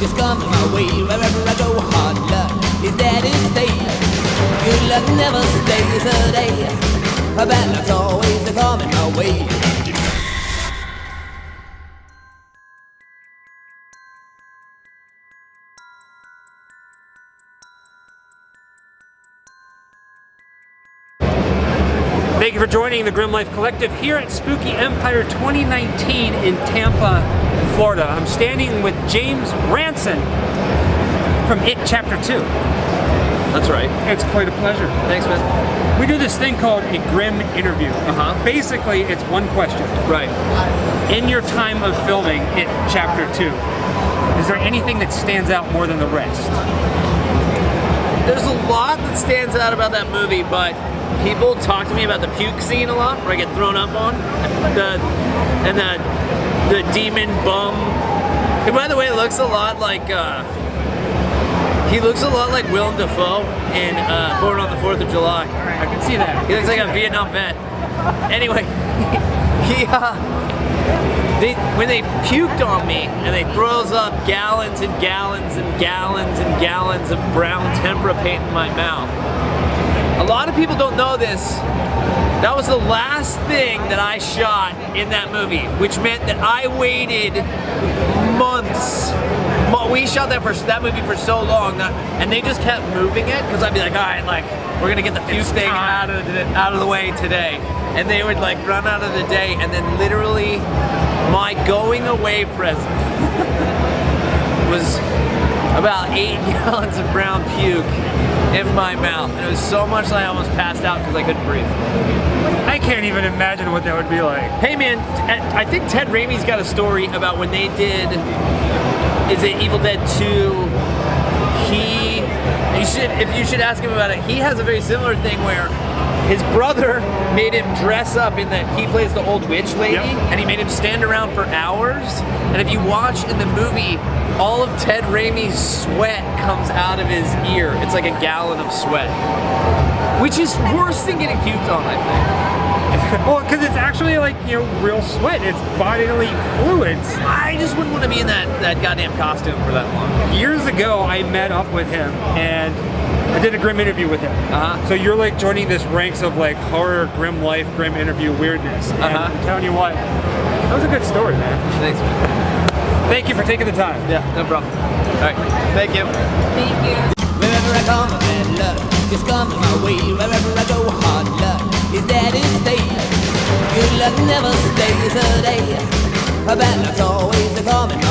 is coming my way. Wherever I go, hard luck is there to stay. Good luck never stays a day. Bad luck's always coming my way. Thank you for joining the Grimm Life Collective here at Spooky Empire 2019 in Tampa, Florida. I'm standing with James Ransone from It Chapter 2. That's right. It's quite a pleasure. Thanks, man. We do this thing called a Grimm-Interview. Basically, it's one question. Right. In your time of filming It Chapter 2, is there anything that stands out more than the rest? There's a lot that stands out about that movie, but people talk to me about the puke scene a lot, where I get thrown up on, the demon bum. Who, by the way, looks a lot like he looks a lot like Willem Dafoe in Born on the 4th of July. I can see that. He looks like a Vietnam vet. Anyway, when they puked on me and they throws up gallons and gallons and gallons and gallons of brown tempera paint in my mouth. A lot of people don't know this. That was the last thing that I shot in that movie, which meant that I waited months. We shot that movie for so long, and they just kept moving it because I'd be like, all right, like we're gonna get the puke thing out of the way today, and they would like run out of the day, and then literally my going away present was about 8 gallons of brown puke in my mouth, and it was so much that I almost passed out because I couldn't breathe. I can't even imagine what that would be like. Hey man, I think Ted Raimi's got a story about when they did, is it Evil Dead 2? You should ask him about it. He has a very similar thing where his brother made him dress up in that he plays the old witch lady, and he made him stand around for hours. And if you watch in the movie, all of Ted Raimi's sweat comes out of his ear. It's like a gallon of sweat, which is worse than getting puked on, I think. Well, because it's actually like, you know, real sweat. It's bodily fluids. I just wouldn't want to be in that goddamn costume for that long. Years ago, I met up with him and I did a Grimm-Interview with him. So you're like joining this ranks of like horror, grim life, Grimm-Interview weirdness. And I'm telling you what, that was a good story, man. Thanks, man. Thank you for taking the time. Yeah, no problem. All right, thank you. Thank you. Wherever I come, bad luck is coming my way. Wherever I go, hard luck is there to stay. Good luck never stays a day. Bad luck's always coming my way.